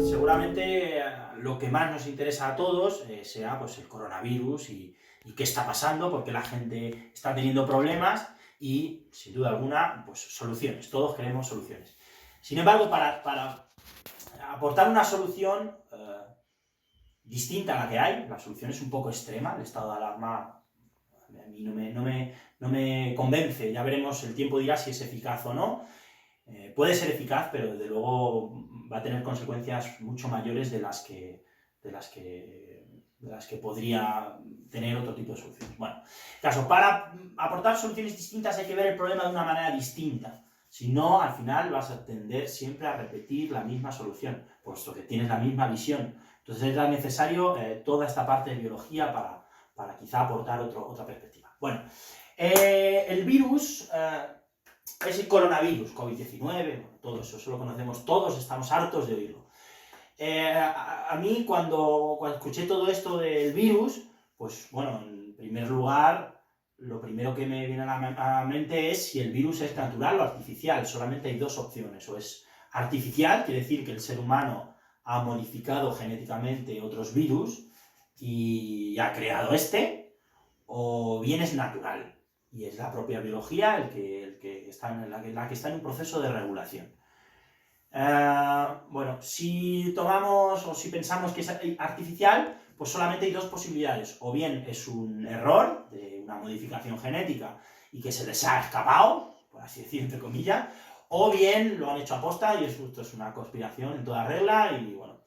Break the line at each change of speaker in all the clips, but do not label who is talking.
Seguramente lo que más nos interesa a todos sea pues, el coronavirus y qué está pasando, por qué la gente está teniendo problemas y, sin duda alguna, pues soluciones. Todos queremos soluciones. Sin embargo, para aportar una solución distinta a la que hay, la solución es un poco extrema, el estado de alarma a mí no me convence, ya veremos, el tiempo dirá si es eficaz o no. Puede ser eficaz, pero desde luego va a tener consecuencias mucho mayores de las que podría tener otro tipo de soluciones. Bueno, caso, para aportar soluciones distintas hay que ver el problema de una manera distinta. Si no, al final vas a tender siempre a repetir la misma solución, puesto que tienes la misma visión. Entonces es necesario toda esta parte de biología para quizá aportar otra perspectiva. Bueno, el virus es el coronavirus, COVID-19, bueno, todo eso lo conocemos todos, estamos hartos de oírlo. A mí cuando escuché todo esto del virus, pues bueno, en primer lugar, lo primero que me viene a la mente es si el virus es natural o artificial. Solamente hay dos opciones, o es artificial, quiere decir que el ser humano ha modificado genéticamente otros virus y ha creado o bien es natural. Y es la propia biología la que está en un proceso de regulación. Bueno, si tomamos o si pensamos que es artificial, pues solamente hay dos posibilidades. O bien es un error de una modificación genética y que se les ha escapado, por así decir, entre comillas, o bien lo han hecho aposta y esto es una conspiración en toda regla y bueno.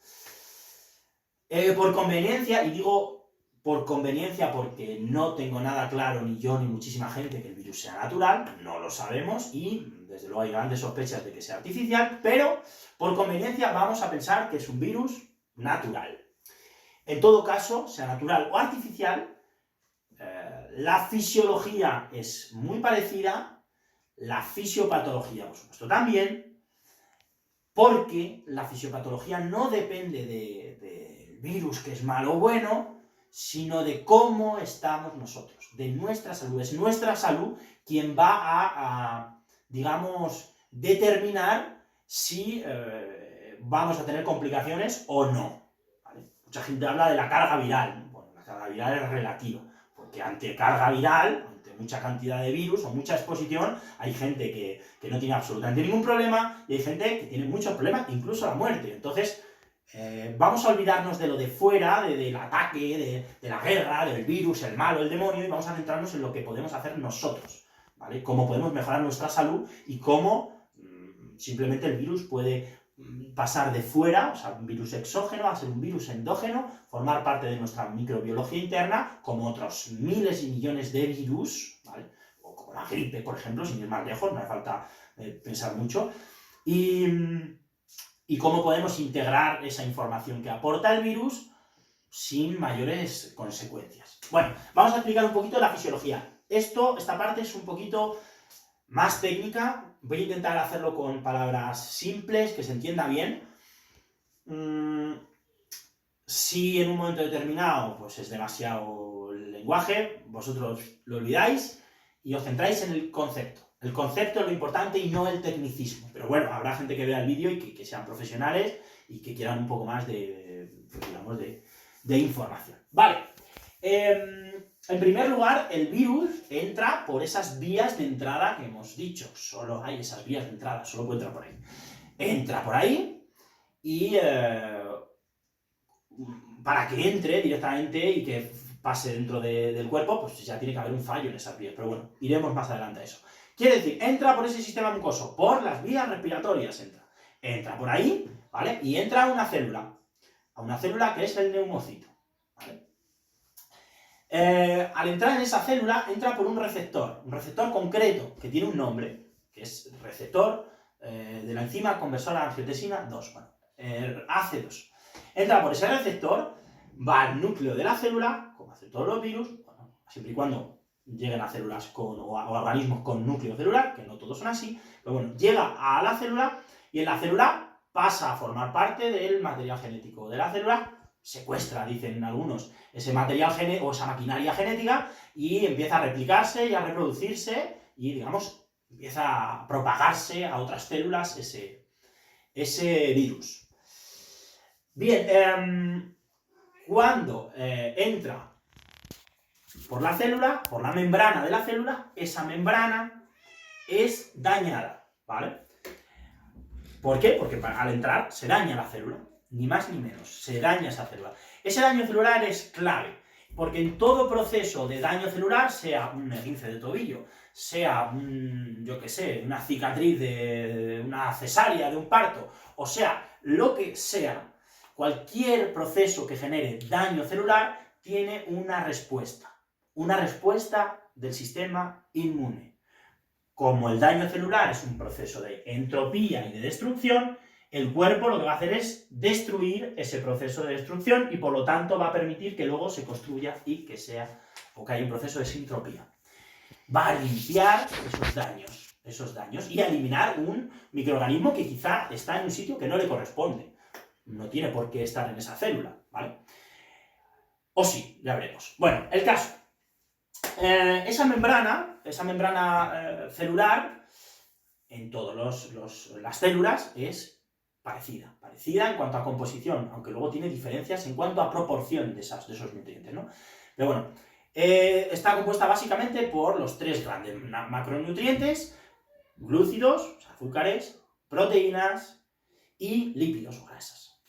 Por conveniencia, y digo por conveniencia porque no tengo nada claro, ni yo ni muchísima gente, que el virus sea natural, no lo sabemos y desde luego hay grandes sospechas de que sea artificial, pero por conveniencia vamos a pensar que es un virus natural. En todo caso, sea natural o artificial, la fisiología es muy parecida, la fisiopatología, por supuesto, también, porque la fisiopatología no depende del virus que es malo o bueno, sino de cómo estamos nosotros, de nuestra salud. Es nuestra salud quien va a digamos, determinar si vamos a tener complicaciones o no. ¿Vale? Mucha gente habla de la carga viral. Bueno, la carga viral es relativa, porque ante carga viral, ante mucha cantidad de virus o mucha exposición, hay gente que no tiene absolutamente ningún problema y hay gente que tiene muchos problemas, incluso la muerte. Entonces, vamos a olvidarnos de lo de fuera, del ataque, de la guerra, del virus, el malo, el demonio, y vamos a centrarnos en lo que podemos hacer nosotros, ¿vale? Cómo podemos mejorar nuestra salud y cómo simplemente el virus puede pasar de fuera, o sea, un virus exógeno a ser un virus endógeno, formar parte de nuestra microbiología interna, como otros miles y millones de virus, ¿vale? O como la gripe, por ejemplo, sin ir más lejos, no hace falta pensar mucho, y cómo podemos integrar esa información que aporta el virus sin mayores consecuencias. Bueno, vamos a explicar un poquito la fisiología. Esta parte es un poquito más técnica, voy a intentar hacerlo con palabras simples, que se entienda bien. Si en un momento determinado pues es demasiado el lenguaje, vosotros lo olvidáis y os centráis en el concepto. El concepto es lo importante y no el tecnicismo. Pero bueno, habrá gente que vea el vídeo y que sean profesionales y que quieran un poco más de información. Vale. En primer lugar, el virus entra por esas vías de entrada que hemos dicho. Solo hay esas vías de entrada, solo puede entrar por ahí. Entra por ahí y para que entre directamente y que pase dentro del cuerpo, pues ya tiene que haber un fallo en esas vías. Pero bueno, iremos más adelante a eso. Quiere decir, entra por ese sistema mucoso, por las vías respiratorias entra. Entra por ahí, ¿vale? Y entra a una célula que es el neumocito, ¿vale? Al entrar en esa célula, entra por un receptor concreto, que tiene un nombre, que es receptor de la enzima conversora angiotensina 2, bueno, AC2. Entra por ese receptor, va al núcleo de la célula, como hacen todos los virus, bueno, siempre y cuando lleguen a células o organismos con núcleo celular, que no todos son así, pero bueno, llega a la célula y en la célula pasa a formar parte del material genético de la célula, secuestra, dicen algunos, ese material o esa maquinaria genética y empieza a replicarse y a reproducirse y, digamos, empieza a propagarse a otras células ese virus. Bien, cuando entra por la célula, por la membrana de la célula, esa membrana es dañada, ¿vale? ¿Por qué? Porque al entrar se daña la célula, ni más ni menos, se daña esa célula. Ese daño celular es clave, porque en todo proceso de daño celular, sea un esguince de tobillo, sea, yo qué sé, una cicatriz de una cesárea, de un parto, o sea, lo que sea, cualquier proceso que genere daño celular tiene una respuesta del sistema inmune. Como el daño celular es un proceso de entropía y de destrucción, el cuerpo lo que va a hacer es destruir ese proceso de destrucción y por lo tanto va a permitir que luego se construya y que haya un proceso de sintropía. Va a limpiar esos daños y a eliminar un microorganismo que quizá está en un sitio que no le corresponde. No tiene por qué estar en esa célula, ¿vale? O sí, ya veremos. Bueno, el caso. Esa membrana celular en todas las células es parecida en cuanto a composición, aunque luego tiene diferencias en cuanto a proporción de esos nutrientes, ¿no? Pero bueno, está compuesta básicamente por los 3 grandes macronutrientes: glúcidos, azúcares, proteínas y lípidos o grasas.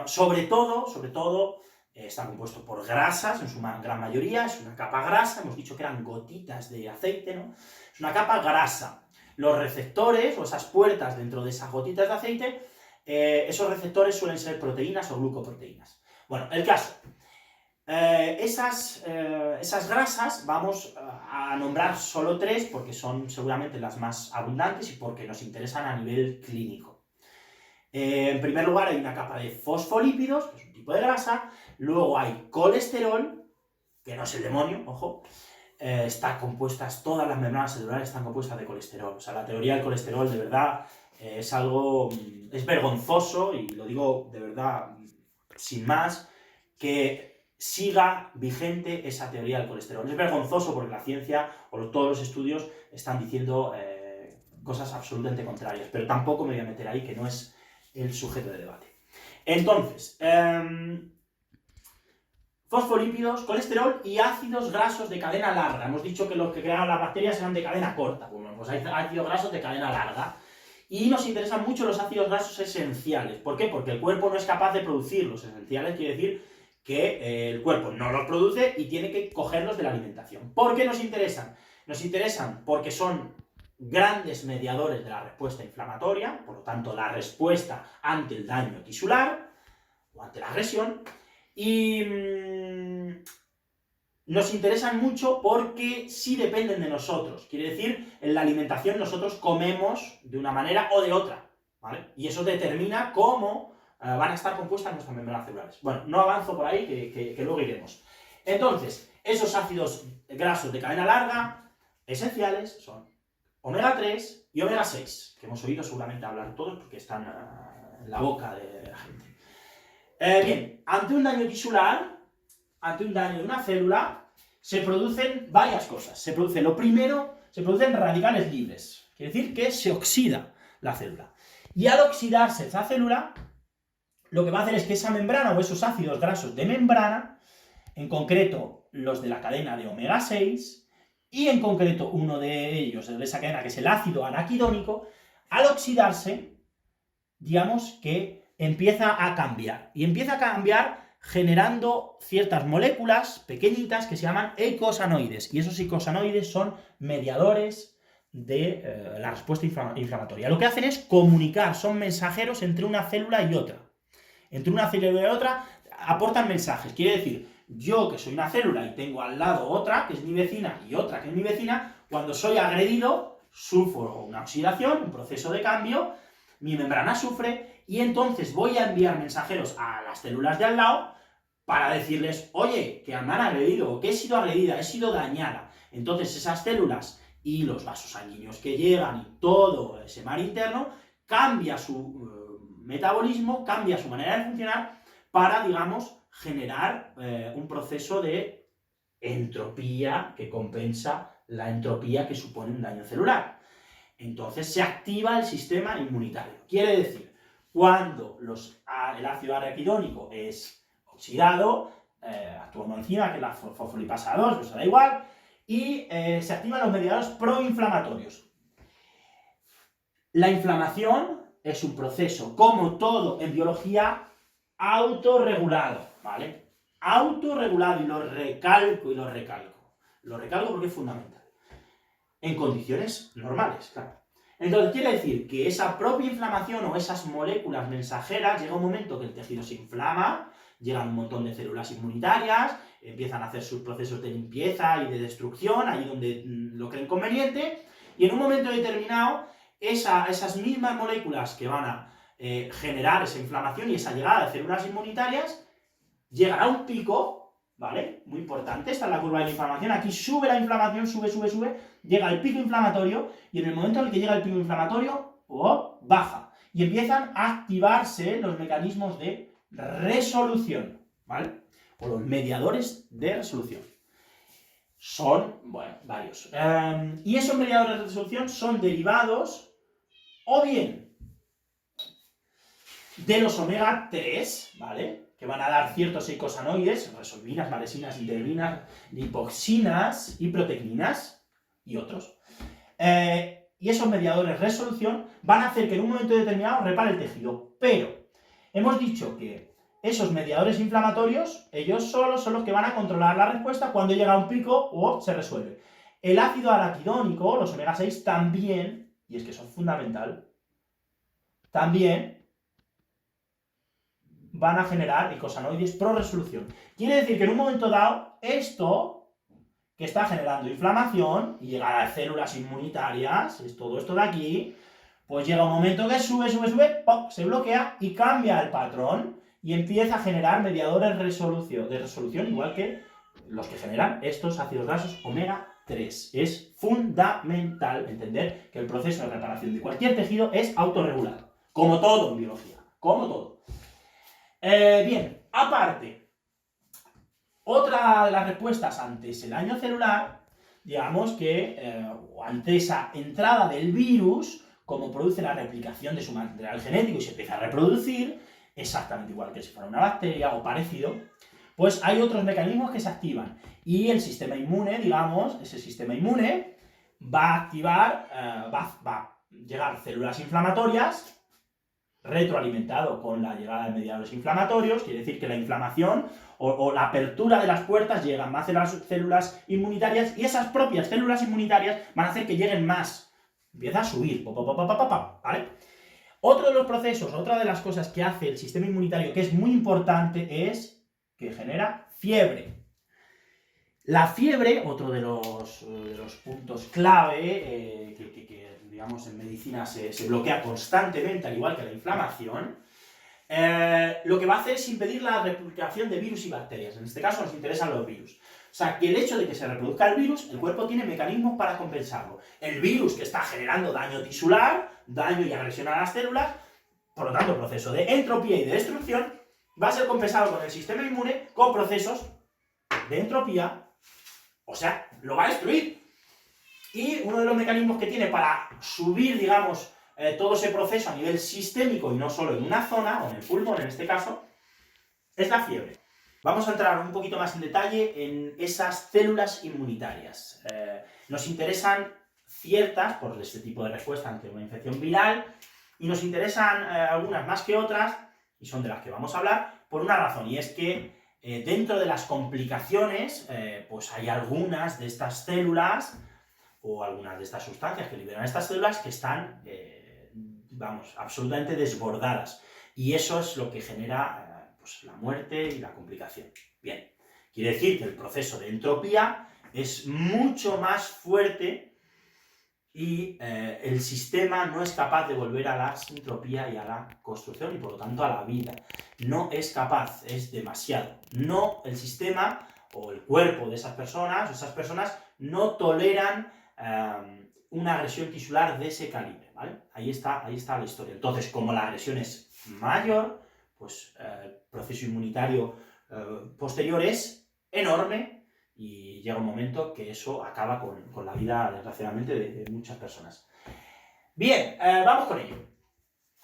Sobre todo, está compuesto por grasas, en su gran mayoría, es una capa grasa, hemos dicho que eran gotitas de aceite, ¿no? Es una capa grasa. Los receptores, o esas puertas dentro de esas gotitas de aceite, esos receptores suelen ser proteínas o glucoproteínas. Bueno, el caso. Esas grasas vamos a nombrar solo 3 porque son seguramente las más abundantes y porque nos interesan a nivel clínico. En primer lugar hay una capa de fosfolípidos, que es un tipo de grasa. Luego hay colesterol, que no es el demonio, ojo. Todas las membranas celulares están compuestas de colesterol. O sea, la teoría del colesterol, de verdad, es vergonzoso, y lo digo de verdad, sin más, que siga vigente esa teoría del colesterol. Es vergonzoso porque la ciencia o todos los estudios están diciendo cosas absolutamente contrarias, pero tampoco me voy a meter ahí, que no es el sujeto de debate. Entonces, fosfolípidos, colesterol y ácidos grasos de cadena larga. Hemos dicho que los que creaban las bacterias eran de cadena corta. Bueno, pues hay ácidos grasos de cadena larga. Y nos interesan mucho los ácidos grasos esenciales. ¿Por qué? Porque el cuerpo no es capaz de producirlos. Esenciales quiere decir que el cuerpo no los produce y tiene que cogerlos de la alimentación. ¿Por qué nos interesan? Nos interesan porque son grandes mediadores de la respuesta inflamatoria, por lo tanto la respuesta ante el daño tisular o ante la agresión, y nos interesan mucho porque sí dependen de nosotros. Quiere decir, en la alimentación nosotros comemos de una manera o de otra, ¿vale? Y eso determina cómo van a estar compuestas nuestras membranas celulares. Bueno, no avanzo por ahí, que luego iremos. Entonces, esos ácidos grasos de cadena larga esenciales son omega 3 y omega 6, que hemos oído seguramente hablar todos porque están en la boca de la gente. Bien, ante un daño tisular, ante un daño de una célula, se producen varias cosas. Lo primero, se producen radicales libres. Quiere decir que se oxida la célula. Y al oxidarse esa célula, lo que va a hacer es que esa membrana o esos ácidos grasos de membrana, en concreto los de la cadena de omega 6, y en concreto uno de ellos, de esa cadena, que es el ácido araquidónico, al oxidarse, digamos que empieza a cambiar. Y empieza a cambiar generando ciertas moléculas pequeñitas que se llaman eicosanoides. Y esos eicosanoides son mediadores de la respuesta inflamatoria. Lo que hacen es comunicar, son mensajeros entre una célula y otra. Entre una célula y otra aportan mensajes. Quiere decir, yo que soy una célula y tengo al lado otra que es mi vecina y otra que es mi vecina, cuando soy agredido, sufro una oxidación, un proceso de cambio, mi membrana sufre, y entonces voy a enviar mensajeros a las células de al lado para decirles, oye, que me han agredido, o que he sido agredida, he sido dañada. Entonces esas células y los vasos sanguíneos que llegan y todo ese mar interno cambia su metabolismo, cambia su manera de funcionar para, digamos, generar un proceso de entropía que compensa la entropía que supone un daño celular. Entonces se activa el sistema inmunitario. Quiere decir, cuando el ácido araquidónico es oxidado, actúa una enzima que es la fosfolipasa 2, pues da igual, y se activan los mediadores proinflamatorios. La inflamación es un proceso, como todo en biología, autorregulado, ¿vale? Autorregulado, y lo recalco y lo recalco. Lo recalco porque es fundamental. En condiciones normales, claro. Entonces quiere decir que esa propia inflamación o esas moléculas mensajeras, llega un momento que el tejido se inflama, llegan un montón de células inmunitarias, empiezan a hacer sus procesos de limpieza y de destrucción, ahí donde lo creen conveniente, y en un momento determinado, esas mismas moléculas que van a generar esa inflamación y esa llegada de células inmunitarias, llegan a un pico, ¿vale? Muy importante, esta es la curva de la inflamación, aquí sube la inflamación, sube, llega el pico inflamatorio, y en el momento en el que llega el pico inflamatorio, baja, y empiezan a activarse los mecanismos de resolución, ¿vale? O los mediadores de resolución. Son, bueno, varios. Y esos mediadores de resolución son derivados, o bien, de los omega 3, ¿vale? Que van a dar ciertos eicosanoides, resolvinas, malesinas, integrinas, lipoxinas y proteínas, y otros. Y esos mediadores de resolución van a hacer que en un momento determinado repare el tejido. Pero hemos dicho que esos mediadores inflamatorios, ellos solos son los que van a controlar la respuesta cuando llega a un pico o se resuelve. El ácido araquidónico, los omega 6, también, y es que eso es fundamental, también van a generar eicosanoides pro resolución. Quiere decir que en un momento dado, esto que está generando inflamación y llega a células inmunitarias, es todo esto de aquí, pues llega un momento que sube, ¡pop!, se bloquea y cambia el patrón y empieza a generar mediadores de resolución, igual que los que generan estos ácidos grasos omega 3. Es fundamental entender que el proceso de reparación de cualquier tejido es autorregulado, como todo en biología, como todo. Bien, aparte, otra de las respuestas ante ese daño celular, digamos que ante esa entrada del virus, como produce la replicación de su material genético y se empieza a reproducir, exactamente igual que si fuera una bacteria o parecido, pues hay otros mecanismos que se activan. Y el sistema inmune, digamos, ese sistema inmune va a activar, va a llegar células inflamatorias, retroalimentado con la llegada de mediadores inflamatorios, quiere decir que la inflamación o la apertura de las puertas llegan más células inmunitarias, y esas propias células inmunitarias van a hacer que lleguen más. Empieza a subir, ¿vale? Otro de los procesos, otra de las cosas que hace el sistema inmunitario que es muy importante es que genera fiebre. La fiebre, otro de los puntos clave que digamos, en medicina se bloquea constantemente, al igual que la inflamación, lo que va a hacer es impedir la replicación de virus y bacterias. En este caso nos interesan los virus. O sea, que el hecho de que se reproduzca el virus, el cuerpo tiene mecanismos para compensarlo. El virus que está generando daño tisular, daño y agresión a las células, por lo tanto, el proceso de entropía y de destrucción va a ser compensado con el sistema inmune con procesos de entropía, o sea, lo va a destruir. Y uno de los mecanismos que tiene para subir, digamos, todo ese proceso a nivel sistémico y no solo en una zona, o en el pulmón en este caso, es la fiebre. Vamos a entrar un poquito más en detalle en esas células inmunitarias. Nos interesan ciertas, por este tipo de respuesta ante una infección viral, y nos interesan algunas más que otras, y son de las que vamos a hablar, por una razón, y es que dentro de las complicaciones, pues hay algunas de estas células, o algunas de estas sustancias que liberan estas células que están, vamos, absolutamente desbordadas. Y eso es lo que genera pues, la muerte y la complicación. Bien, quiere decir que el proceso de entropía es mucho más fuerte y el sistema no es capaz de volver a la entropía y a la construcción y por lo tanto a la vida. No es capaz, es demasiado. No, el sistema o el cuerpo de esas personas no toleran una agresión tisular de ese calibre, ¿vale? Ahí está la historia. Entonces, como la agresión es mayor, pues el proceso inmunitario posterior es enorme Y llega un momento que eso acaba con la vida, desgraciadamente, de muchas personas. Bien, vamos con ello.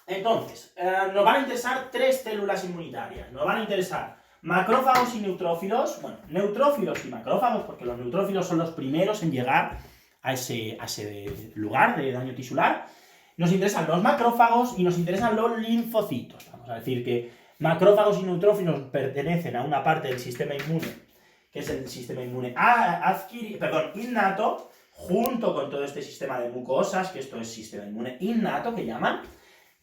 Entonces, nos van a interesar 3 células inmunitarias. Nos van a interesar macrófagos y neutrófilos. Bueno, neutrófilos y macrófagos, porque los neutrófilos son los primeros en llegar a ese lugar de daño tisular. Nos interesan los macrófagos y nos interesan los linfocitos. Vamos a decir que macrófagos y neutrófilos pertenecen a una parte del sistema inmune, que es el sistema inmune innato, junto con todo este sistema de mucosas, que esto es sistema inmune innato, que llaman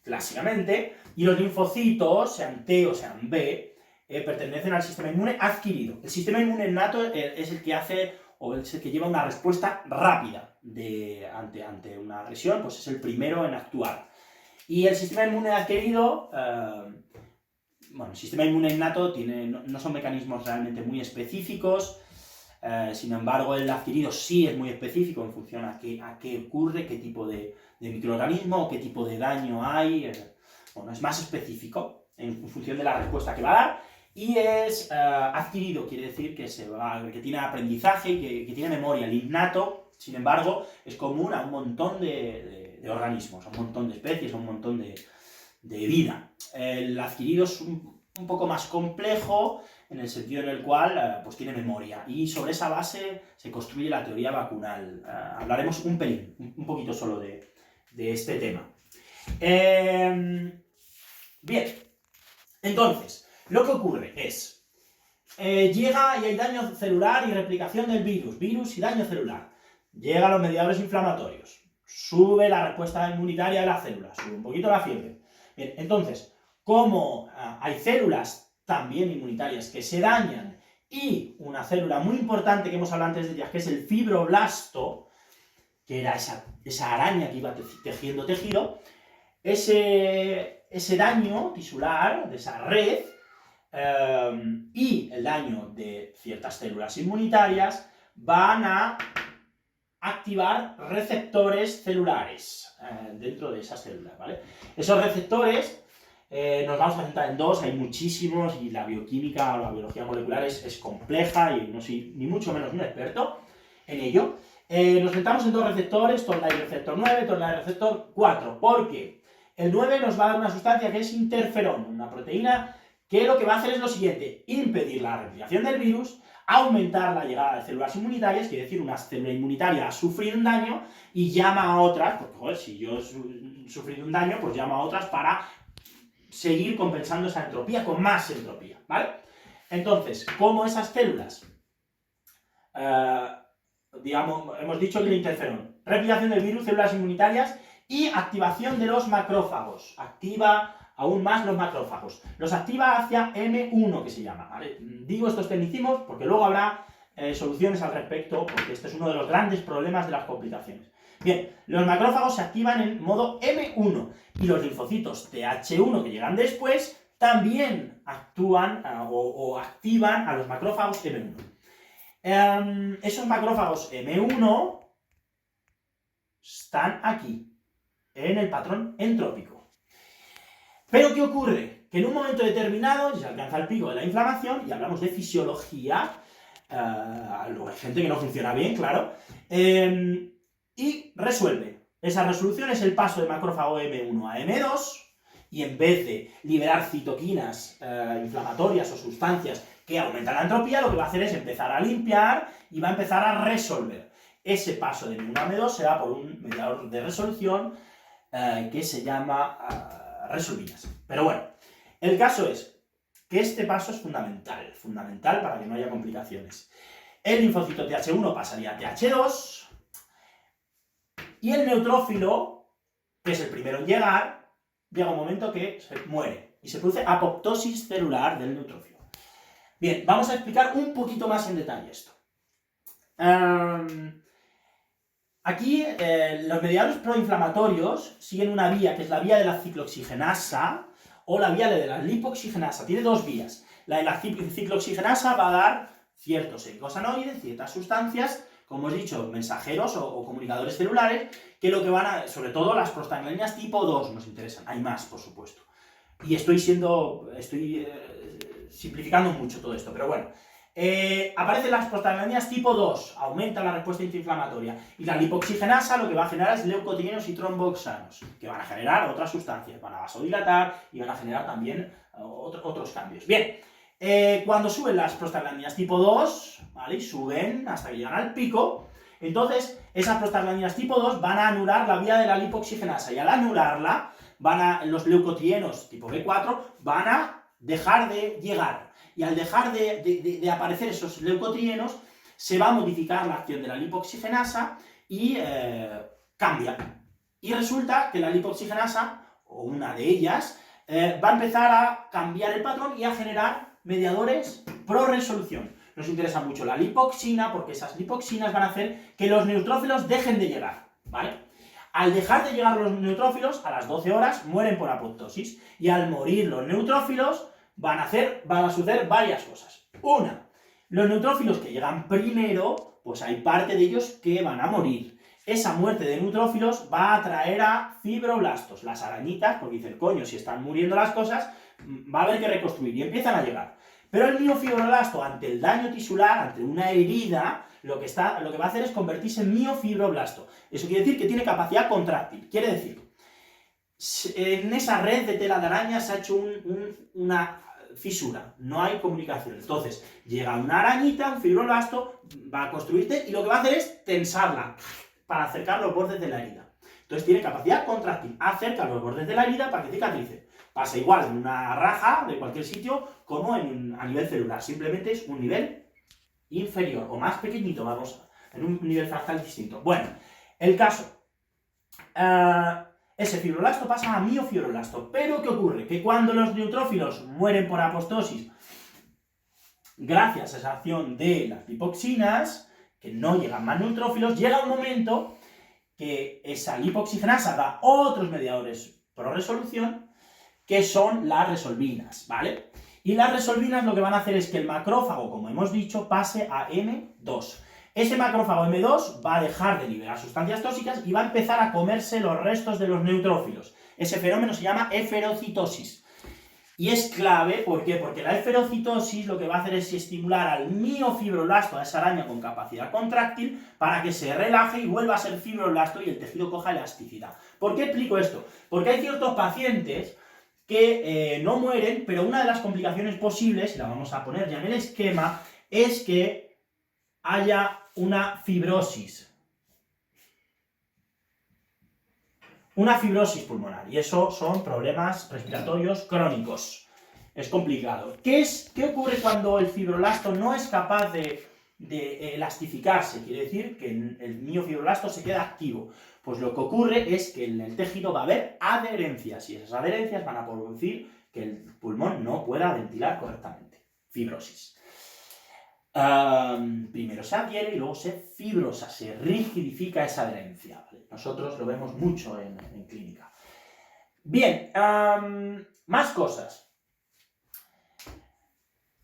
clásicamente, y los linfocitos, sean T o sean B, pertenecen al sistema inmune adquirido. El sistema inmune innato es el que hace, o es el que lleva una respuesta rápida ante una agresión, pues es el primero en actuar. Y el sistema inmune adquirido, el sistema inmune innato no son mecanismos realmente muy específicos, sin embargo el adquirido sí es muy específico en función a qué ocurre, qué tipo de microorganismo, qué tipo de daño hay, es más específico en función de la respuesta que va a dar, y es adquirido, quiere decir que tiene aprendizaje y que tiene memoria. El innato, sin embargo, es común a un montón de organismos, a un montón de especies, a un montón de vida. El adquirido es un poco más complejo, en el sentido en el cual pues tiene memoria, y sobre esa base se construye la teoría vacunal. Hablaremos un poquito solo de este tema. Bien, entonces, lo que ocurre es, llega y hay daño celular y replicación del virus y daño celular. Llegan los mediadores inflamatorios, sube la respuesta inmunitaria de las células, sube un poquito la fiebre. Bien, entonces, como hay células también inmunitarias que se dañan, y una célula muy importante que hemos hablado antes de ellas, que es el fibroblasto, que era esa araña que iba tejiendo tejido, ese daño tisular de esa red y el daño de ciertas células inmunitarias van a activar receptores celulares dentro de esas células, ¿vale? Esos receptores nos vamos a centrar en 2, hay muchísimos, y la bioquímica o la biología molecular es compleja, y no soy ni mucho menos un experto en ello. Nos centramos en 2 receptores, Toll-like receptor 9, Toll-like receptor 4, porque el 9 nos va a dar una sustancia que es interferón, una proteína que lo que va a hacer es lo siguiente: impedir la replicación del virus, aumentar la llegada de células inmunitarias, quiere decir, una célula inmunitaria ha sufrido un daño y llama a otras, porque joder, si yo he sufrido un daño, pues llama a otras para seguir compensando esa entropía con más entropía, ¿vale? Entonces, ¿cómo esas células? Hemos dicho que el interferón, replicación del virus, células inmunitarias y activación de los macrófagos. Activa aún más los macrófagos. Los activa hacia M1, que se llama, ¿vale? Digo estos tecnicismos porque luego habrá soluciones al respecto, porque este es uno de los grandes problemas de las complicaciones. Bien, los macrófagos se activan en modo M1, y los linfocitos TH1 que llegan después también actúan o activan a los macrófagos M1. Esos macrófagos M1 están aquí, en el patrón entrópico. Pero ¿qué ocurre? Que en un momento determinado se alcanza el pico de la inflamación, y hablamos de fisiología, hay gente que no funciona bien, claro, y resuelve. Esa resolución es el paso de macrófago M1 a M2, y en vez de liberar citoquinas inflamatorias o sustancias que aumentan la entropía, lo que va a hacer es empezar a limpiar y va a empezar a resolver. Ese paso de M1 a M2 se da por un mediador de resolución que se llama resolvinas. Pero bueno, el caso es que este paso es fundamental para que no haya complicaciones. El linfocito TH1 pasaría a TH2, y el neutrófilo, que es el primero en llegar, llega un momento que se muere y se produce apoptosis celular del neutrófilo. Bien, vamos a explicar un poquito más en detalle esto. Aquí los mediadores proinflamatorios siguen una vía, que es la vía de la ciclooxigenasa o la vía de la lipoxigenasa. Tiene 2 vías. La de la ciclooxigenasa va a dar ciertos eicosanoides, ciertas sustancias, como he dicho, mensajeros o comunicadores celulares, que lo que van a, sobre todo las prostaglandinas tipo 2 nos interesan. Hay más, por supuesto. Y estoy simplificando mucho todo esto, pero bueno. Aparecen las prostaglandinas tipo 2, aumenta la respuesta antiinflamatoria. Y la lipoxigenasa lo que va a generar es leucotrienos y tromboxanos, que van a generar otras sustancias, van a vasodilatar y van a generar también otros cambios. Bien, cuando suben las prostaglandinas tipo 2, ¿vale? Y suben hasta que llegan al pico, entonces esas prostaglandinas tipo 2 van a anular la vía de la lipoxigenasa y al anularla, los leucotrienos tipo B4 van a dejar de llegar. Y al dejar de aparecer esos leucotrienos, se va a modificar la acción de la lipoxigenasa y cambia. Y resulta que la lipoxigenasa, o una de ellas, va a empezar a cambiar el patrón y a generar mediadores pro resolución. Nos interesa mucho la lipoxina, porque esas lipoxinas van a hacer que los neutrófilos dejen de llegar, ¿vale? Al dejar de llegar los neutrófilos, a las 12 horas, mueren por apoptosis. Y al morir los neutrófilos, van a suceder varias cosas. Una, los neutrófilos que llegan primero, pues hay parte de ellos que van a morir. Esa muerte de neutrófilos va a atraer a fibroblastos, las arañitas, porque dicen, coño, si están muriendo las cosas, va a haber que reconstruir, y empiezan a llegar. Pero el miofibroblasto, ante el daño tisular, ante una herida, lo que va a hacer es convertirse en miofibroblasto. Eso quiere decir que tiene capacidad contráctil. Quiere decir, en esa red de tela de araña se ha hecho una fisura, no hay comunicación. Entonces, llega una arañita, un fibroblasto, va a construirte y lo que va a hacer es tensarla para acercar los bordes de la herida. Entonces tiene capacidad contráctil, acerca los bordes de la herida para que cicatrice. Pasa igual en una raja de cualquier sitio como a nivel celular, simplemente es un nivel inferior o más pequeñito, vamos, en un nivel fractal distinto. Bueno, el caso, ese fibroblasto pasa a miofibroblasto, pero ¿qué ocurre? Que cuando los neutrófilos mueren por apoptosis, gracias a esa acción de las lipoxinas, que no llegan más neutrófilos, llega un momento que esa lipoxigenasa da otros mediadores pro resolución, que son las resolvinas, ¿vale? Y las resolvinas lo que van a hacer es que el macrófago, como hemos dicho, pase a M2. Ese macrófago M2 va a dejar de liberar sustancias tóxicas y va a empezar a comerse los restos de los neutrófilos. Ese fenómeno se llama eferocitosis. Y es clave, ¿por qué? Porque la eferocitosis lo que va a hacer es estimular al miofibroblasto, a esa araña con capacidad contráctil, para que se relaje y vuelva a ser fibroblasto y el tejido coja elasticidad. ¿Por qué explico esto? Porque hay ciertos pacientes que no mueren, pero una de las complicaciones posibles, y la vamos a poner ya en el esquema, es que haya una fibrosis. Una fibrosis pulmonar, y eso son problemas respiratorios crónicos. Es complicado. ¿Qué ocurre cuando el fibroblasto no es capaz de elastificarse? Quiere decir que el miofibroblasto se queda activo. Pues lo que ocurre es que en el tejido va a haber adherencias, y esas adherencias van a producir que el pulmón no pueda ventilar correctamente. Fibrosis. Primero se adhiere y luego se fibrosa, se rigidifica esa adherencia, ¿vale? Nosotros lo vemos mucho en clínica. Bien, más cosas.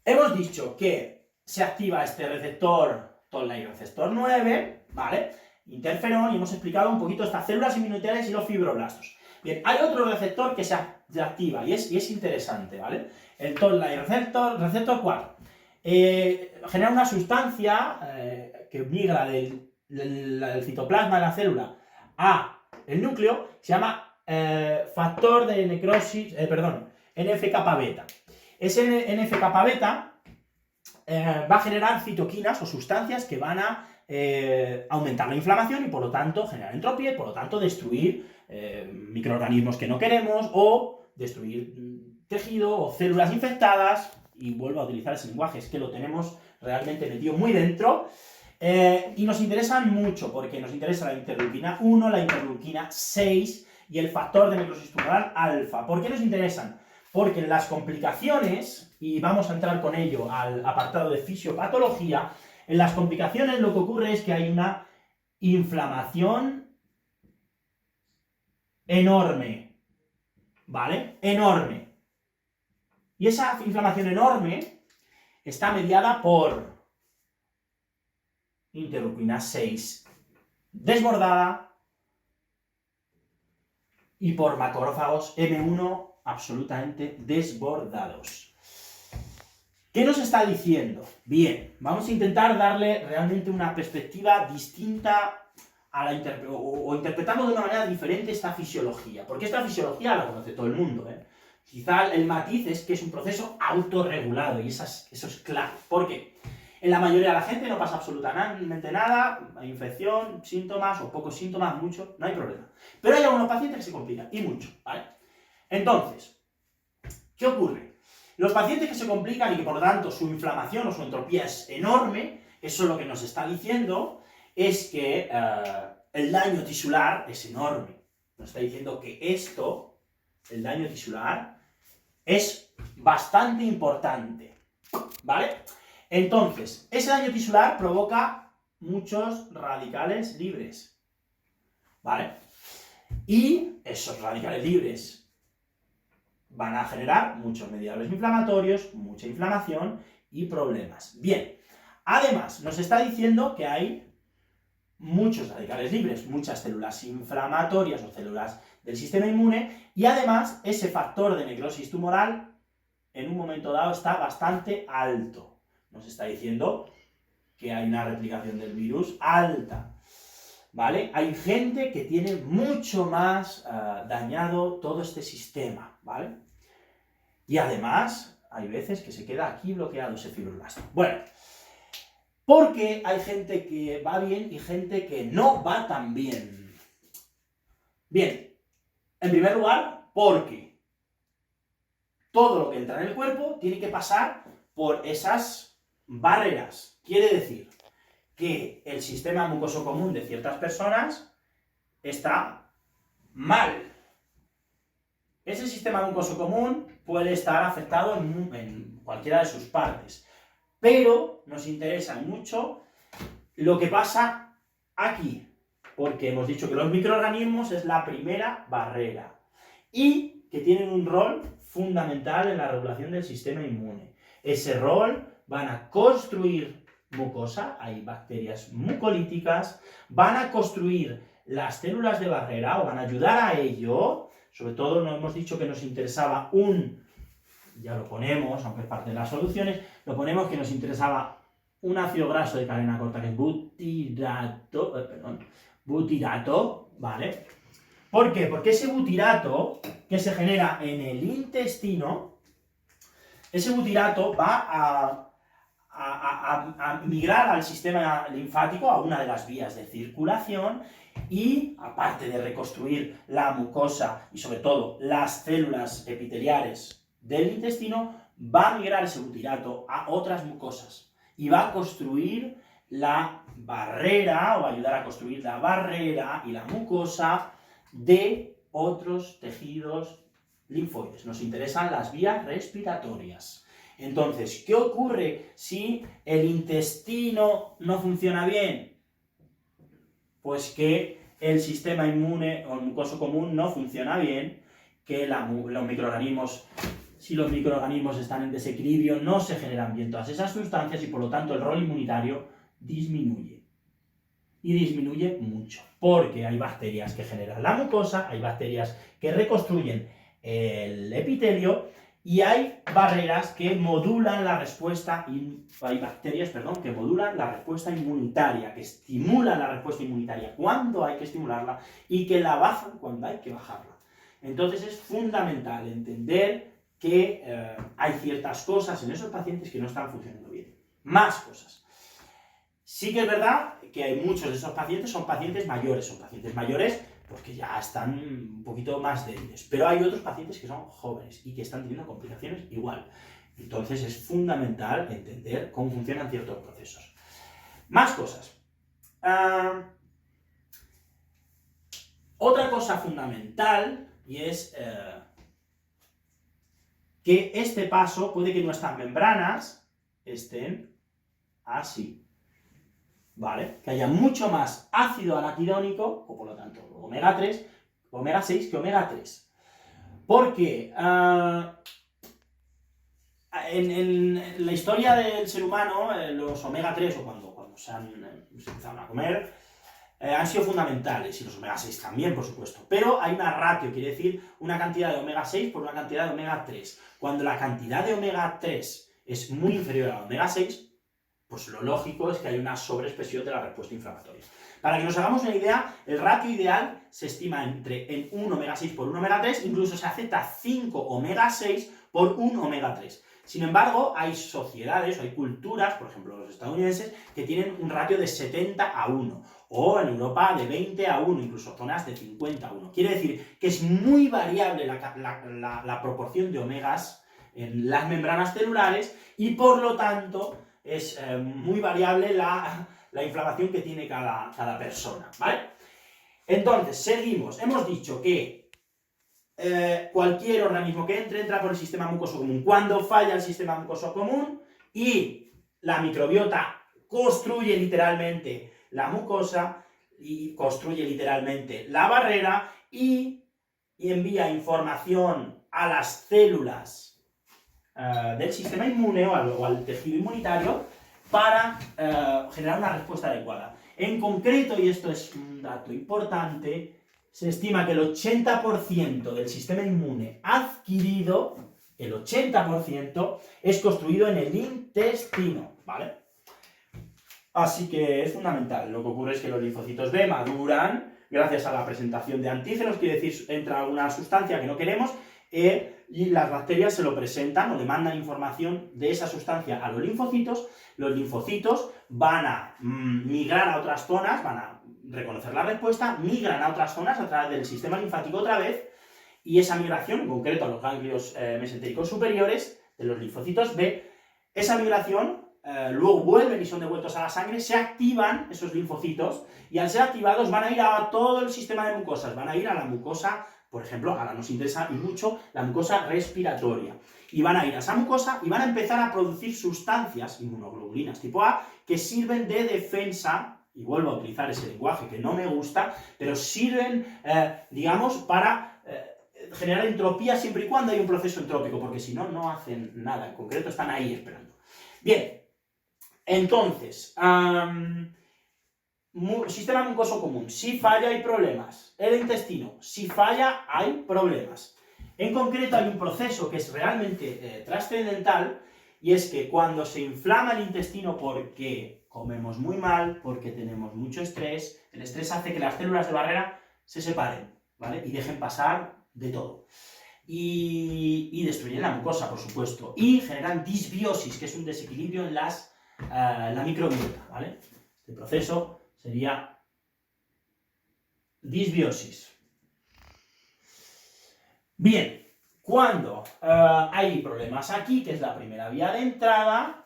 Hemos dicho que se activa este receptor Toll-like receptor 9, ¿vale? Interferón, y hemos explicado un poquito estas células inmunitarias y los fibroblastos. Bien, hay otro receptor que se activa y es interesante, ¿vale? El Toll-like receptor 4. Genera una sustancia que migra del citoplasma de la célula a el núcleo, se llama factor de necrosis, NF-kappa-beta. Ese NF-kappa-beta va a generar citoquinas o sustancias que van a aumentar la inflamación y por lo tanto generar entropía y por lo tanto destruir microorganismos que no queremos o destruir tejido o células infectadas. Y vuelvo a utilizar ese lenguaje, es que lo tenemos realmente metido muy dentro, y nos interesan mucho, porque nos interesa la interleuquina 1, la interleuquina 6 y el factor de necrosis tumoral alfa. ¿Por qué nos interesan? Porque en las complicaciones, y vamos a entrar con ello al apartado de fisiopatología, en las complicaciones lo que ocurre es que hay una inflamación enorme, ¿vale? Enorme. Y esa inflamación enorme está mediada por interleuquina 6 desbordada y por macrófagos M1 absolutamente desbordados. ¿Qué nos está diciendo? Bien, vamos a intentar darle realmente una perspectiva distinta a la o interpretamos de una manera diferente esta fisiología, porque esta fisiología la conoce todo el mundo, ¿eh? Quizá el matiz es que es un proceso autorregulado y eso es clave. ¿Por qué? En la mayoría de la gente no pasa absolutamente nada, hay infección, síntomas o pocos síntomas, mucho, no hay problema. Pero hay algunos pacientes que se complican, y mucho, ¿vale? Entonces, ¿qué ocurre? Los pacientes que se complican y que por lo tanto su inflamación o su entropía es enorme, eso lo que nos está diciendo es que el daño tisular es enorme. Nos está diciendo que esto, el daño tisular, es bastante importante, ¿vale? Entonces, ese daño tisular provoca muchos radicales libres, ¿vale? Y esos radicales libres van a generar muchos mediadores inflamatorios, mucha inflamación y problemas. Bien, además nos está diciendo que hay muchos radicales libres, muchas células inflamatorias o células del sistema inmune, y además ese factor de necrosis tumoral en un momento dado está bastante alto. Nos está diciendo que hay una replicación del virus alta, ¿vale? Hay gente que tiene mucho más dañado todo este sistema, ¿vale? Y además, hay veces que se queda aquí bloqueado ese fibroblasto. Bueno, porque hay gente que va bien y gente que no va tan bien. Bien, en primer lugar, porque todo lo que entra en el cuerpo tiene que pasar por esas barreras. Quiere decir que el sistema mucoso común de ciertas personas está mal. Ese sistema mucoso común puede estar afectado en cualquiera de sus partes, pero nos interesa mucho lo que pasa aquí, porque hemos dicho que los microorganismos es la primera barrera y que tienen un rol fundamental en la regulación del sistema inmune. Ese rol van a construir mucosa, hay bacterias mucolíticas, van a construir las células de barrera o van a ayudar a ello. Sobre todo nos hemos dicho que nos interesaba ya lo ponemos, aunque es parte de las soluciones, lo ponemos que nos interesaba un ácido graso de cadena corta que es butirato, ¿vale? ¿Por qué? Porque ese butirato que se genera en el intestino, ese butirato va a migrar al sistema linfático, a una de las vías de circulación, y aparte de reconstruir la mucosa y sobre todo las células epiteliales del intestino, va a migrar ese butirato a otras mucosas y va a construir la barrera, o va a ayudar a construir la barrera y la mucosa de otros tejidos linfoides. Nos interesan las vías respiratorias. Entonces, ¿qué ocurre si el intestino no funciona bien? Pues que el sistema inmune o mucoso común no funciona bien, que los microorganismos, si los microorganismos están en desequilibrio, no se generan bien todas esas sustancias y por lo tanto el rol inmunitario disminuye. Y disminuye mucho, porque hay bacterias que generan la mucosa, hay bacterias que reconstruyen el epitelio, y hay barreras que modulan la respuesta, hay bacterias, perdón, que modulan la respuesta inmunitaria, que estimulan la respuesta inmunitaria cuando hay que estimularla y que la bajan cuando hay que bajarla. Entonces es fundamental entender que hay ciertas cosas en esos pacientes que no están funcionando bien. Más cosas. Sí que es verdad que hay muchos de esos pacientes son pacientes mayores porque ya están un poquito más débiles. Pero hay otros pacientes que son jóvenes y que están teniendo complicaciones igual. Entonces es fundamental entender cómo funcionan ciertos procesos. Más cosas. Otra cosa fundamental y es que este paso puede que nuestras membranas estén así. ¿Vale? Que haya mucho más ácido araquidónico, o por lo tanto omega 3, omega 6 que omega 3. Porque en la historia del ser humano, los omega 3, o cuando se empezaron a comer, han sido fundamentales, y los omega 6 también, por supuesto. Pero hay una ratio, quiere decir una cantidad de omega 6 por una cantidad de omega 3. Cuando la cantidad de omega 3 es muy inferior al omega 6, pues lo lógico es que hay una sobreexpresión de la respuesta inflamatoria. Para que nos hagamos una idea, el ratio ideal se estima en 1 omega 6 por 1 omega 3, incluso se acepta 5 omega 6 por 1 omega 3. Sin embargo, hay sociedades, o hay culturas, por ejemplo los estadounidenses, que tienen un ratio de 70 a 1, o en Europa de 20 a 1, incluso zonas de 50 a 1. Quiere decir que es muy variable la proporción de omegas en las membranas celulares y por lo tanto es muy variable la inflamación que tiene cada persona, ¿vale? Entonces, seguimos. Hemos dicho que cualquier organismo que entra por el sistema mucoso común. Cuando falla el sistema mucoso común y la microbiota construye literalmente la mucosa y construye literalmente la barrera y envía información a las células del sistema inmune o al tejido inmunitario para generar una respuesta adecuada. En concreto, y esto es un dato importante, se estima que el 80% del sistema inmune adquirido, el 80%, es construido en el intestino, ¿vale? Así que es fundamental. Lo que ocurre es que los linfocitos B maduran gracias a la presentación de antígenos, quiere decir, entra alguna sustancia que no queremos, y las bacterias se lo presentan o le mandan información de esa sustancia a los linfocitos van a migrar a otras zonas, van a reconocer la respuesta, migran a otras zonas a través del sistema linfático otra vez, y esa migración, en concreto a los ganglios mesentéricos superiores de los linfocitos B, esa migración luego vuelven y son devueltos a la sangre, se activan esos linfocitos, y al ser activados van a ir a todo el sistema de mucosas, van a ir a la mucosa, por ejemplo, ahora nos interesa y mucho la mucosa respiratoria, y van a ir a esa mucosa y van a empezar a producir sustancias, inmunoglobulinas tipo A, que sirven de defensa, y vuelvo a utilizar ese lenguaje que no me gusta, pero sirven, digamos, para generar entropía siempre y cuando hay un proceso entrópico, porque si no, no hacen nada, en concreto están ahí esperando. Bien, entonces, sistema mucoso común, si falla hay problemas. El intestino, si falla hay problemas. En concreto hay un proceso que es realmente trascendental, y es que cuando se inflama el intestino porque comemos muy mal, porque tenemos mucho estrés, el estrés hace que las células de barrera se separen, ¿vale? Y dejen pasar de todo. Y destruyen la mucosa, por supuesto, y generan disbiosis, que es un desequilibrio en la microbiota, ¿vale? Este proceso sería disbiosis. Bien, cuando hay problemas aquí, que es la primera vía de entrada,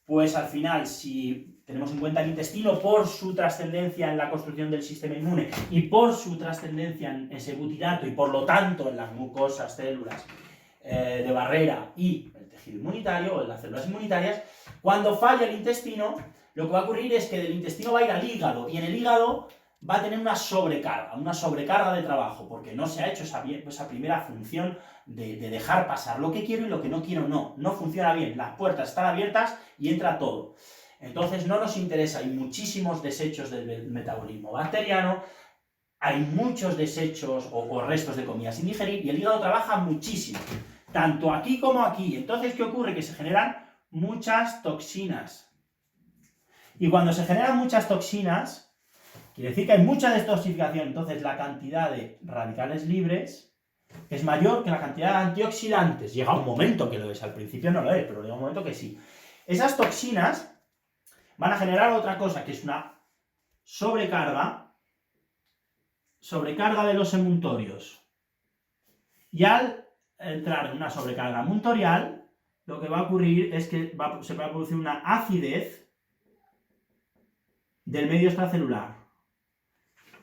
pues al final, si tenemos en cuenta el intestino por su trascendencia en la construcción del sistema inmune y por su trascendencia en ese butirato y por lo tanto en las mucosas, células de barrera y el tejido inmunitario o en las células inmunitarias, cuando falla el intestino, lo que va a ocurrir es que del intestino va a ir al hígado, y en el hígado va a tener una sobrecarga de trabajo, porque no se ha hecho esa primera función de dejar pasar lo que quiero y lo que no quiero no funciona bien, las puertas están abiertas y entra todo. Entonces no nos interesa, hay muchísimos desechos del metabolismo bacteriano, hay muchos desechos o restos de comida sin digerir, y el hígado trabaja muchísimo, tanto aquí como aquí. Entonces, ¿qué ocurre? Que se generan muchas toxinas. Y cuando se generan muchas toxinas, quiere decir que hay mucha detoxificación, entonces la cantidad de radicales libres es mayor que la cantidad de antioxidantes. Llega un momento que lo es, al principio no lo es, pero llega un momento que sí. Esas toxinas van a generar otra cosa, que es una sobrecarga de los emuntorios. Y al entrar en una sobrecarga emuntorial, lo que va a ocurrir es que se va a producir una acidez del medio extracelular.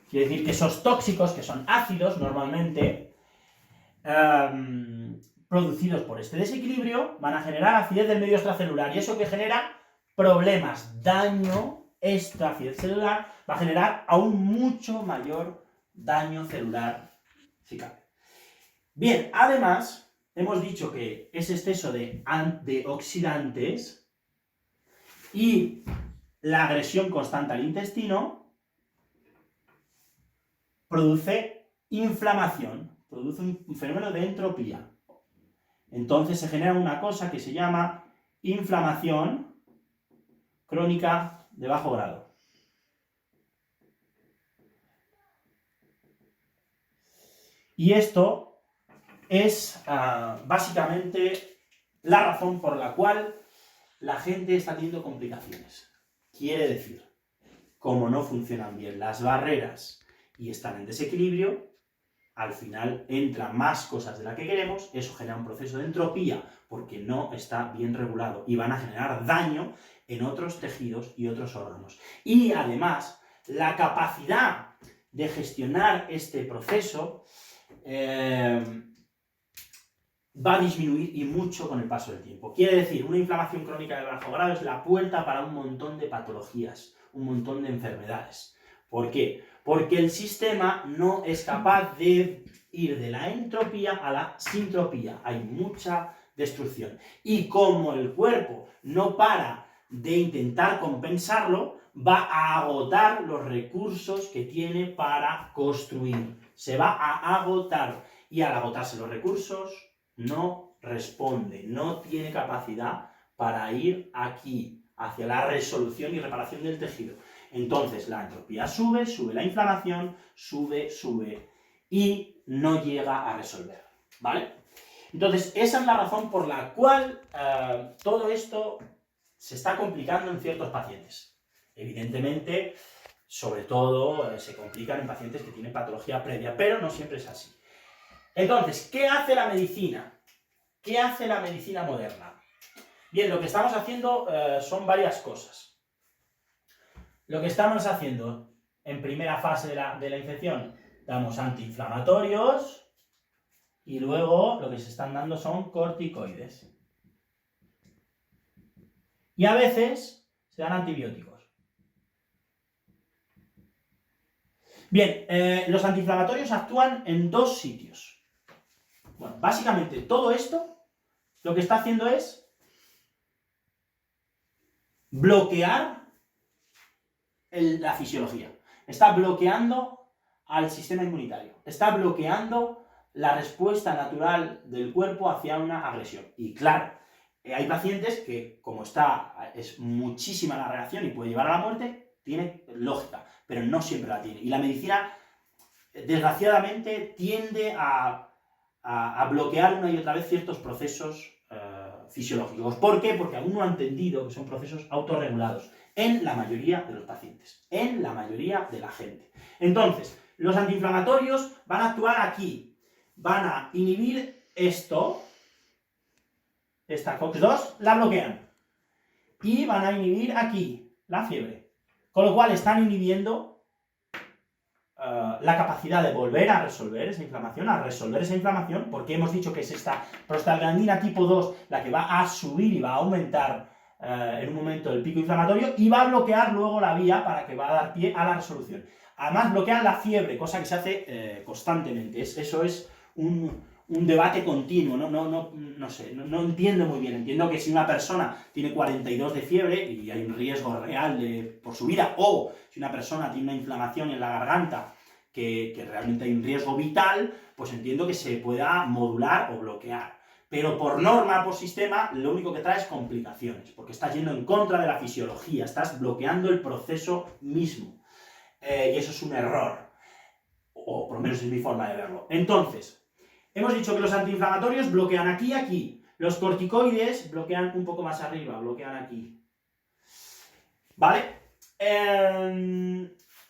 Quiere decir que esos tóxicos, que son ácidos normalmente, producidos por este desequilibrio, van a generar acidez del medio extracelular, y eso que genera problemas, daño, esta acidez celular va a generar aún mucho mayor daño celular, si cabe. Bien, además, hemos dicho que ese exceso de antioxidantes y la agresión constante al intestino produce inflamación, produce un fenómeno de entropía. Entonces se genera una cosa que se llama inflamación crónica de bajo grado. Y esto es básicamente la razón por la cual la gente está teniendo complicaciones. Quiere decir, como no funcionan bien las barreras y están en desequilibrio, al final entran más cosas de las que queremos, eso genera un proceso de entropía porque no está bien regulado y van a generar daño en otros tejidos y otros órganos. Y además, la capacidad de gestionar este proceso va a disminuir y mucho con el paso del tiempo. Quiere decir, una inflamación crónica de bajo grado es la puerta para un montón de patologías, un montón de enfermedades. ¿Por qué? Porque el sistema no es capaz de ir de la entropía a la sintropía. Hay mucha destrucción. Y como el cuerpo no para de intentar compensarlo, va a agotar los recursos que tiene para construir. Se va a agotar. Y al agotarse los recursos, no responde, no tiene capacidad para ir aquí, hacia la resolución y reparación del tejido. Entonces la entropía sube, sube la inflamación, sube, y no llega a resolver, ¿vale? Entonces esa es la razón por la cual todo esto se está complicando en ciertos pacientes. Evidentemente, sobre todo, se complican en pacientes que tienen patología previa, pero no siempre es así. Entonces, ¿qué hace la medicina? ¿Qué hace la medicina moderna? Bien, lo que estamos haciendo son varias cosas. Lo que estamos haciendo en primera fase de la infección, damos antiinflamatorios y luego lo que se están dando son corticoides. Y a veces se dan antibióticos. Bien, los antiinflamatorios actúan en dos sitios. Bueno, básicamente todo esto lo que está haciendo es bloquear la fisiología. Está bloqueando al sistema inmunitario. Está bloqueando la respuesta natural del cuerpo hacia una agresión. Y claro, hay pacientes que, como es muchísima la reacción y puede llevar a la muerte, tiene lógica, pero no siempre la tiene. Y la medicina, desgraciadamente, tiende a bloquear una y otra vez ciertos procesos fisiológicos. ¿Por qué? Porque aún no ha entendido que son procesos autorregulados en la mayoría de los pacientes, en la mayoría de la gente. Entonces, los antiinflamatorios van a actuar aquí, van a inhibir esta COX-2, la bloquean, y van a inhibir aquí la fiebre, con lo cual están inhibiendo la capacidad de volver a resolver esa inflamación, porque hemos dicho que es esta prostaglandina tipo 2 la que va a subir y va a aumentar en un momento el pico inflamatorio y va a bloquear luego la vía para que va a dar pie a la resolución. Además bloquean la fiebre, cosa que se hace constantemente. Eso es un debate continuo, no sé, no entiendo muy bien. Entiendo que si una persona tiene 42 de fiebre y hay un riesgo real por su vida, o si una persona tiene una inflamación en la garganta que realmente hay un riesgo vital, pues entiendo que se pueda modular o bloquear. Pero por norma, por sistema, lo único que trae es complicaciones, porque estás yendo en contra de la fisiología, estás bloqueando el proceso mismo. Y eso es un error, o por lo menos es mi forma de verlo. Entonces, hemos dicho que los antiinflamatorios bloquean aquí y aquí. Los corticoides bloquean un poco más arriba, bloquean aquí. ¿Vale?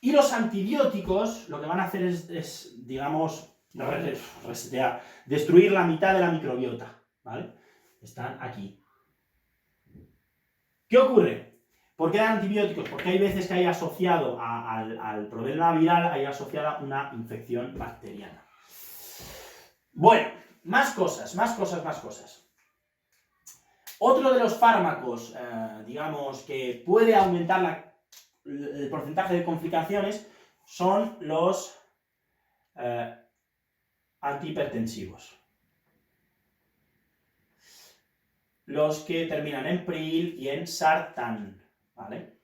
Y los antibióticos lo que van a hacer es digamos, resetear, destruir la mitad de la microbiota. ¿Vale? Están aquí. ¿Qué ocurre? ¿Por qué dan antibióticos? Porque hay veces que hay asociado al problema viral, hay asociada una infección bacteriana. Bueno, más cosas. Otro de los fármacos, digamos, que puede aumentar el porcentaje de complicaciones son los antihipertensivos. Los que terminan en pril y en sartán, ¿vale?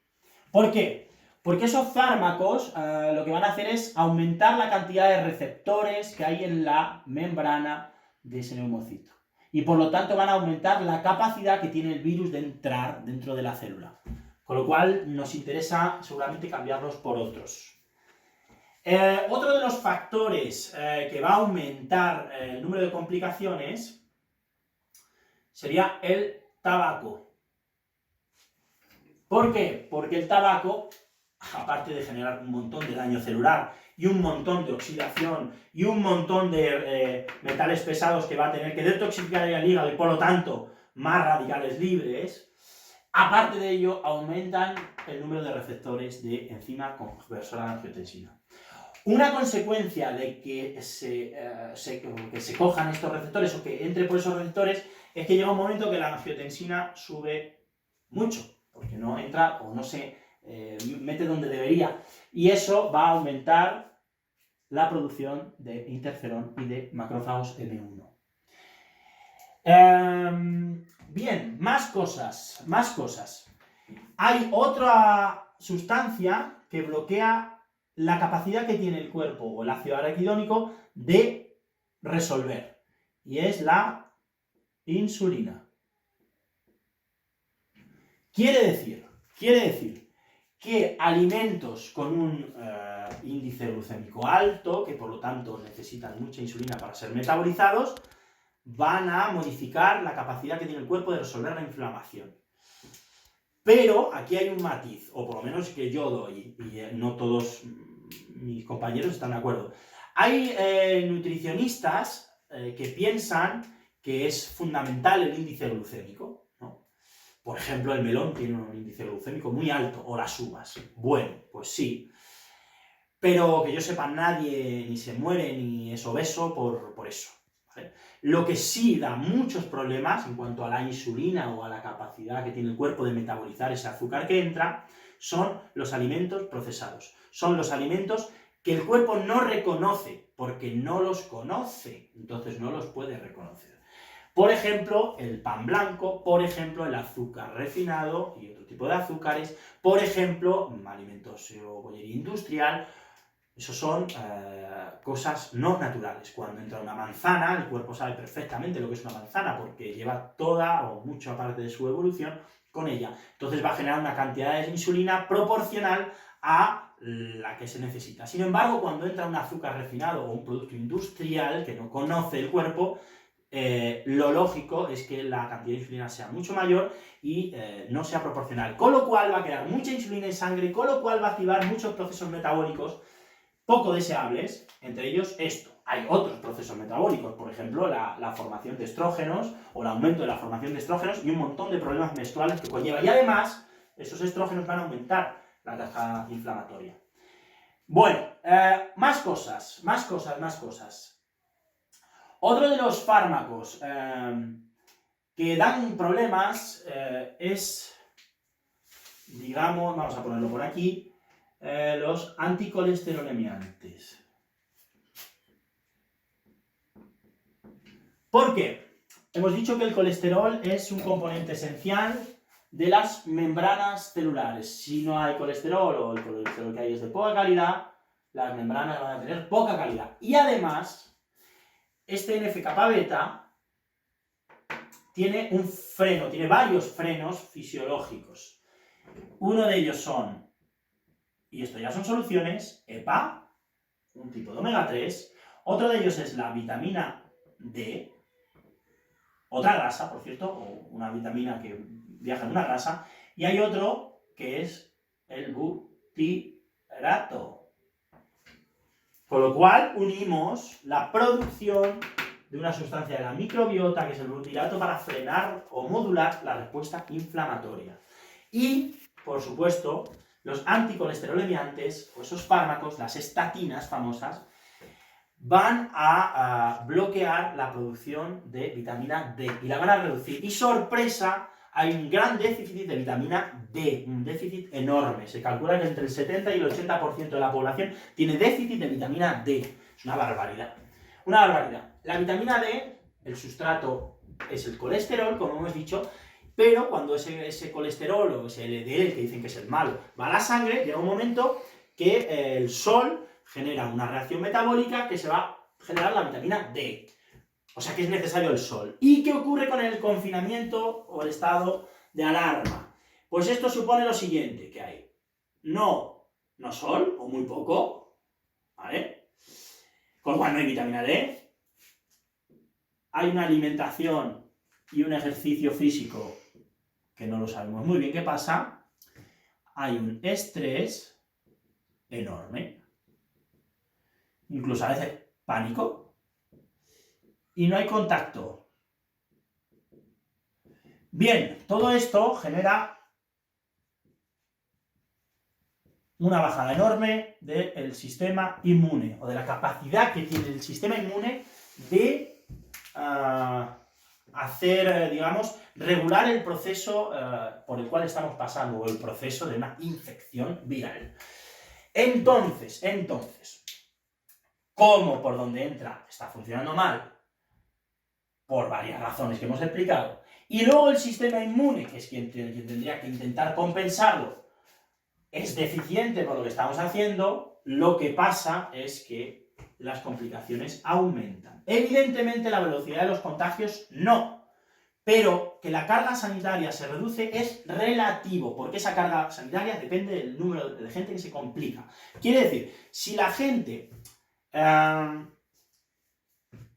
¿Por qué? Porque esos fármacos lo que van a hacer es aumentar la cantidad de receptores que hay en la membrana de ese neumocito. y por lo tanto van a aumentar la capacidad que tiene el virus de entrar dentro de la célula. Con lo cual nos interesa seguramente cambiarlos por otros. Otro de los factores que va a aumentar el número de complicaciones sería el tabaco. ¿Por qué? Porque el tabaco, aparte de generar un montón de daño celular y un montón de oxidación y un montón de metales pesados que va a tener que detoxificar el hígado y por lo tanto más radicales libres, aparte de ello aumentan el número de receptores de enzima conversora de angiotensina. Una consecuencia de que se cojan estos receptores o que entre por esos receptores es que llega un momento que la angiotensina sube mucho, porque no entra o no se mete donde debería. Y eso va a aumentar la producción de interferón y de macrófagos M1. Bien, más cosas. Hay otra sustancia que bloquea la capacidad que tiene el cuerpo o el ácido araquidónico de resolver, y es la insulina. Quiere decir que alimentos con un índice glucémico alto, que por lo tanto necesitan mucha insulina para ser metabolizados, van a modificar la capacidad que tiene el cuerpo de resolver la inflamación. Pero aquí hay un matiz, o por lo menos que yo doy, y no todos mis compañeros están de acuerdo. Hay nutricionistas que piensan que es fundamental el índice glucémico, ¿no? Por ejemplo, el melón tiene un índice glucémico muy alto, o las uvas. Bueno, pues sí. Pero que yo sepa, nadie ni se muere ni es obeso por eso, ¿vale? Lo que sí da muchos problemas en cuanto a la insulina o a la capacidad que tiene el cuerpo de metabolizar ese azúcar que entra, son los alimentos procesados. Son los alimentos que el cuerpo no reconoce, porque no los conoce, entonces no los puede reconocer. Por ejemplo, el pan blanco, por ejemplo, el azúcar refinado y otro tipo de azúcares, por ejemplo, alimentos o bollería industrial. Esos son cosas no naturales. Cuando entra una manzana, el cuerpo sabe perfectamente lo que es una manzana porque lleva toda o mucha parte de su evolución con ella. Entonces va a generar una cantidad de insulina proporcional a la que se necesita. Sin embargo, cuando entra un azúcar refinado o un producto industrial que no conoce el cuerpo, lo lógico es que la cantidad de insulina sea mucho mayor y no sea proporcional. Con lo cual va a crear mucha insulina en sangre, con lo cual va a activar muchos procesos metabólicos poco deseables, entre ellos esto. Hay otros procesos metabólicos, por ejemplo, la formación de estrógenos o el aumento de la formación de estrógenos y un montón de problemas menstruales que conlleva. Y además, esos estrógenos van a aumentar la carga inflamatoria. Bueno, más cosas. Otro de los fármacos que dan problemas es, digamos, vamos a ponerlo por aquí, los anticolesterolemiantes. ¿Por qué? Hemos dicho que el colesterol es un componente esencial de las membranas celulares. Si no hay colesterol o el colesterol que hay es de poca calidad, las membranas van a tener poca calidad. Y además, este NF-kappa beta tiene un freno, tiene varios frenos fisiológicos. Uno de ellos son, y esto ya son soluciones, EPA, un tipo de omega 3. Otro de ellos es la vitamina D, otra grasa, por cierto, o una vitamina que viaja en una grasa. Y hay otro que es el butirato. Con lo cual unimos la producción de una sustancia de la microbiota, que es el butirato, para frenar o modular la respuesta inflamatoria. Y, por supuesto, los anticolesterolemiantes, o esos fármacos, las estatinas famosas, van a bloquear la producción de vitamina D y la van a reducir. Y sorpresa, hay un gran déficit de vitamina D, un déficit enorme. Se calcula que entre el 70 y el 80% de la población tiene déficit de vitamina D. Es una barbaridad. Una barbaridad. La vitamina D, el sustrato es el colesterol, como hemos dicho, pero cuando ese colesterol o ese LDL, que dicen que es el malo, va a la sangre, llega un momento que el sol genera una reacción metabólica que se va a generar la vitamina D. O sea que es necesario el sol. ¿Y qué ocurre con el confinamiento o el estado de alarma? Pues esto supone lo siguiente, que hay no sol, o muy poco, ¿vale? Con lo cual no hay vitamina D, hay una alimentación y un ejercicio físico que no lo sabemos muy bien qué pasa, hay un estrés enorme, incluso a veces pánico, y no hay contacto. Bien, todo esto genera una bajada enorme del sistema inmune, o de la capacidad que tiene el sistema inmune de hacer, digamos, regular el proceso por el cual estamos pasando, o el proceso de una infección viral. Entonces, ¿cómo por donde entra está funcionando mal? Por varias razones que hemos explicado. Y luego el sistema inmune, que es quien tendría que intentar compensarlo, es deficiente por lo que estamos haciendo. Lo que pasa es que las complicaciones aumentan. Evidentemente la velocidad de los contagios no, pero que la carga sanitaria se reduce es relativo, porque esa carga sanitaria depende del número de gente que se complica. Quiere decir, si la gente,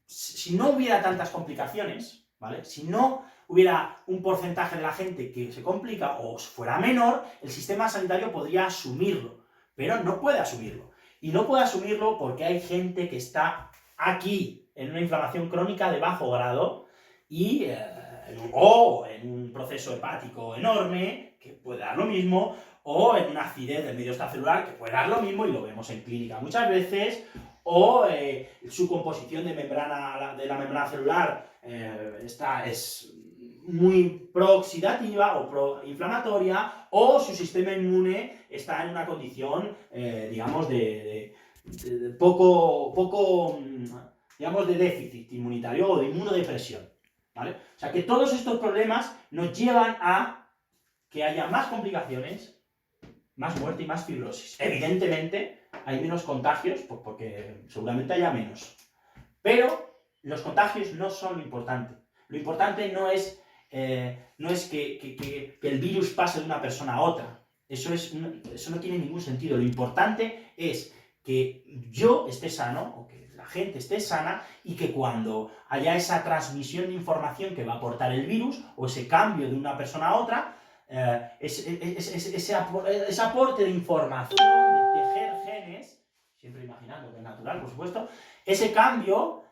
si no hubiera tantas complicaciones, ¿vale? Si no hubiera un porcentaje de la gente que se complica o fuera menor, el sistema sanitario podría asumirlo, pero no puede asumirlo. Y no puede asumirlo porque hay gente que está aquí en una inflamación crónica de bajo grado y, o en un proceso hepático enorme, que puede dar lo mismo, o en una acidez del medio extracelular, que puede dar lo mismo, y lo vemos en clínica muchas veces, o su composición de la membrana celular es muy prooxidativa o proinflamatoria, o su sistema inmune está en una condición, digamos, de poco, digamos, de déficit inmunitario o de inmunodepresión, ¿vale? O sea que todos estos problemas nos llevan a que haya más complicaciones, más muerte y más fibrosis. Evidentemente hay menos contagios, pues porque seguramente haya menos. Pero los contagios no son lo importante. Lo importante no es que el virus pase de una persona a otra. Eso no tiene ningún sentido. Lo importante es que yo esté sano, o que la gente esté sana, y que cuando haya esa transmisión de información que va a aportar el virus, o ese cambio de una persona a otra, ese aporte de información, de tejer genes, siempre imaginando que es natural, por supuesto, ese cambio,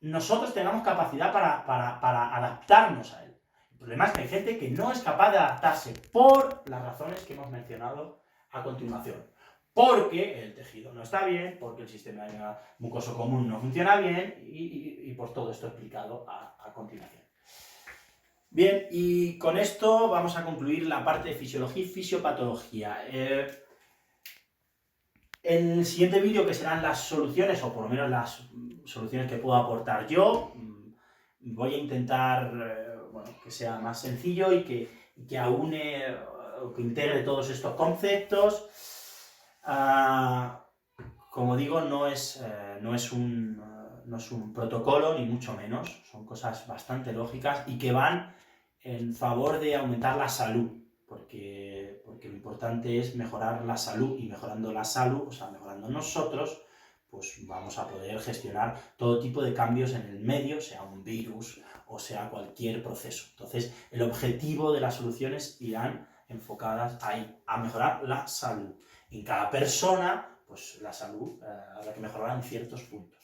nosotros tengamos capacidad para adaptarnos a él. El problema es que hay gente que no es capaz de adaptarse por las razones que hemos mencionado a continuación. Porque el tejido no está bien, porque el sistema mucoso común no funciona bien, y por todo esto explicado a continuación. Bien, y con esto vamos a concluir la parte de fisiología y fisiopatología. En el siguiente vídeo, que serán las soluciones, o por lo menos las soluciones que puedo aportar yo, voy a intentar que sea más sencillo y que aúne o que integre todos estos conceptos. Como digo, no es un protocolo, ni mucho menos. Son cosas bastante lógicas y que van en favor de aumentar la salud, porque lo importante es mejorar la salud, y mejorando la salud, o sea, mejorando nosotros, pues vamos a poder gestionar todo tipo de cambios en el medio, sea un virus o sea cualquier proceso. Entonces, el objetivo de las soluciones irán enfocadas ahí, a mejorar la salud. En cada persona, pues la salud habrá que mejorarla en ciertos puntos.